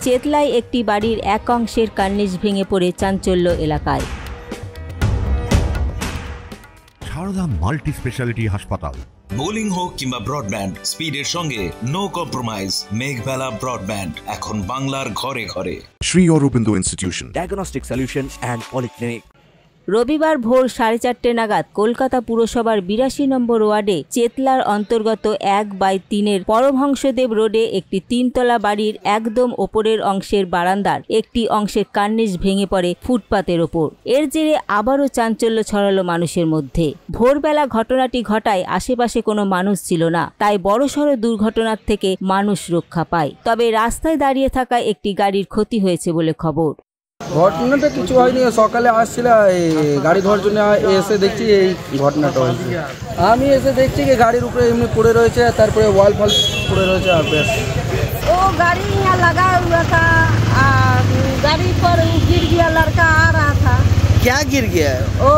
চেতলায় একটি বাড়ির এক অংশের কার্নিস ভেঙে পড়ে চাঞ্চল্য এলাকায়। সারদা মাল্টি স্পেশালিটি হাসপাতাল। বোলিং হোক কিংবা ব্রডব্যান্ড, স্পিডের সঙ্গে নো কম্প্রোমাইজ। মেঘবেলা ব্রডব্যান্ড এখন বাংলার ঘরে ঘরে। Shri Aurobindo institution, diagnostic solution and polyclinic. রবিবার ভোর 4:30 নাগাদ কলকাতা পুরসভার 82 নম্বর ওয়ার্ডে চেতলার অন্তর্গত 1/3 পরমহংসদেব রোডে একটি 3তলা বাড়ির একদম ওপরের অংশের বারান্দার একটি অংশের কার্নিস ভেঙে পড়ে ফুটপাতের ওপর। এর জেরে আবারও চাঞ্চল্য ছড়ালো মানুষের মধ্যে। ভোরবেলা ঘটনাটি ঘটায় আশেপাশে কোনো মানুষ ছিল না, তাই বড়সড় দুর্ঘটনার থেকে মানুষ রক্ষা পায়। তবে রাস্তায় দাঁড়িয়ে থাকা একটি গাড়ির ক্ষতি হয়েছে বলে খবর। ঘটনাটা কিছু হয়নি, সকালে আসছিল গাড়ি ধোয়ার জন্য, এসে দেখছি এই ঘটনাটা হয়েছে। আমি এসে দেখছি যে গাড়ির উপরে এমনি পড়ে রয়েছে, তারপরে ওয়াল ফল পড়ে রয়েছে। আর বেশ वो गाड़ी यहाँ लगा हुआ था, गाड़ी पर गिर गया, लड़का आ रहा था। क्या गिर गया है? वो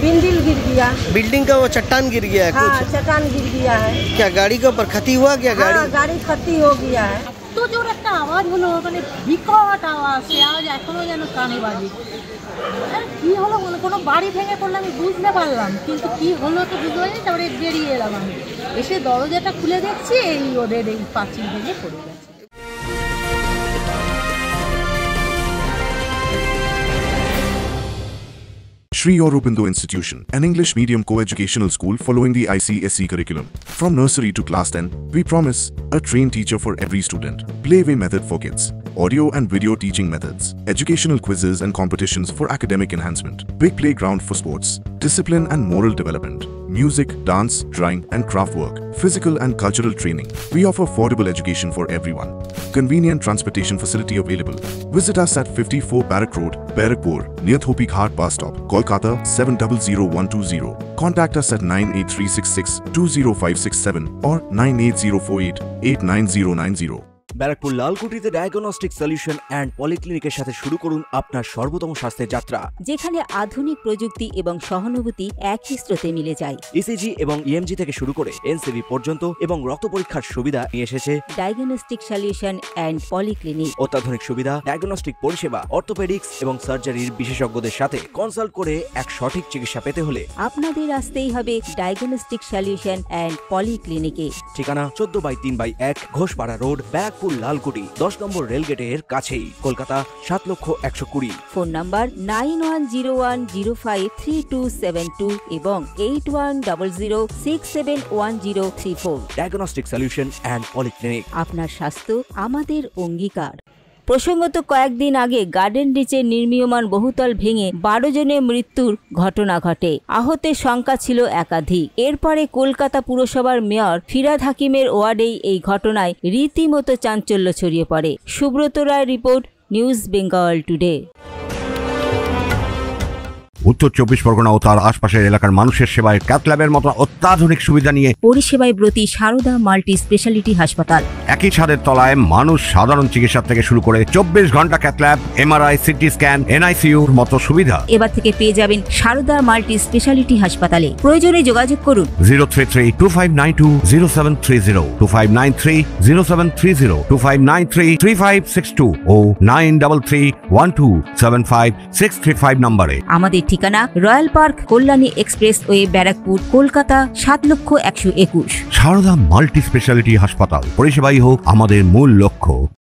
बिल्डिंग गिर गया, बिल्डिंग का वो चट्टान गिर गया है। हाँ, कुछ चट्टान गिर गया है। क्या गाड़ी के ऊपर क्षति हुआ? क्या गाड़ी क्षति हो गया है। তো জোর একটা আওয়াজ হলো, মানে বিকট আওয়াজ, সে আওয়াজ এখনো যেন কানে বাজে। কি হলো, কোনো বাড়ি ভেঙে পড়লে আমি বুঝতে পারলাম, কিন্তু কি হলো তো বুঝতে পারিনি। তারপরে বেরিয়ে এলাম, আমি এসে দরজাটা খুলে দেখছি এই ওদের এই পাঁচিল ভেঙে পড়ে গেছে। Shri Aurobindo Institution, an English medium co-educational school following the ICSE curriculum. From nursery to class 10, we promise a trained teacher for every student, playway method for kids, audio and video teaching methods, educational quizzes and competitions for academic enhancement, big playground for sports, discipline and moral development, music, dance, drawing and craft work, physical and cultural training. We offer affordable education for everyone. Convenient transportation facility available. Visit us at 54 Barrack Road, Barrackpur, near Thopi Ghat bus stop, Kolkata 700120. Contact us at 98366 20567 or 98048 89090. Barrackpore লালকুটিতে diagnostic solution and পলিক্লিনিকের সাথে শুরু করুন আপনার সর্বোত্তম স্বাস্থ্যের যাত্রা, যেখানে আধুনিক প্রযুক্তি এবং সহানুভূতি একই স্রোতে মিলে যায়। ইসিজি এবং ইএমজি থেকে শুরু করে এনসিবি পর্যন্ত এবং রক্ত পরীক্ষার সুবিধা নিয়ে এসেছে ডায়াগনস্টিক সলিউশন অ্যান্ড পলিক্লিনিক। অত্যাধুনিক সুবিধা, ডায়াগনস্টিক পরিষেবা, অর্থোপেডিক্স এবং সার্জারির বিশেষজ্ঞদের সাথে কনসাল্ট করে এক সঠিক চিকিৎসা পেতে হলে আপনাদের আসতেই হবে ডায়াগনস্টিক সলিউশন অ্যান্ড পলিক্লিনিকে। ঠিকানা 14/3/1 ঘোষপাড়া রোড, ব্যারাকপুর লালকুটি, 10 নম্বর রেলগেটের কাছেই, কলকাতা 7,120,000। ফোন নাম্বার 9101053272 এবং 8100671034। Diagnostic solution and polyclinic. আপনার স্বাস্থ্য আমাদের অঙ্গীকার। প্রসঙ্গত কয়েকদিন আগে গার্ডেন রিচে নির্মীয়মান বহুতল ভেঙে 12 জনের মৃত্যুর ঘটনা ঘটে। আহতের সংখ্যা ছিল একাধিক। এরপরে কলকাতা পুরসভার মেয়র ফিরহাদ হাকিমের ওয়ার্ডেই এই ঘটনায় রীতিমতো চাঞ্চল্য ছড়িয়ে পড়ে। Subrata Roy report, news Bengal today. উত্তর 24 পরগনা ও তার আশপাশের এলাকার মানুষের সেবায় ক্যাথল্যাবের মতো অত্যাধুনিক সুবিধা নিয়ে পরিষেবায় ব্রতী সারদা মাল্টি স্পেশালিটি হাসপাতাল। একই ছাদের তলায় মানুষ সাধারণ চিকিৎসা থেকে শুরু করে 24 ঘন্টা ক্যাথল্যাব, এমআরআই, সিটি স্ক্যান, এনআইসিইউর মতো সুবিধা এবার থেকে পেয়ে যাবেন সারদা মাল্টি স্পেশালিটি হাসপাতালে। প্রয়োজনে যোগাযোগ করুন 033-2592-0730, 2593-0730, 2593-3562 ও 9331275635 নম্বরে। আমাদের ঠিকানা royal park, Kalyani expressway, Barrackpore, Kolkata 7,121,000। Sarada multi speciality হাসপাতাল, পরিষেবাই হোক আমাদের মূল লক্ষ্য।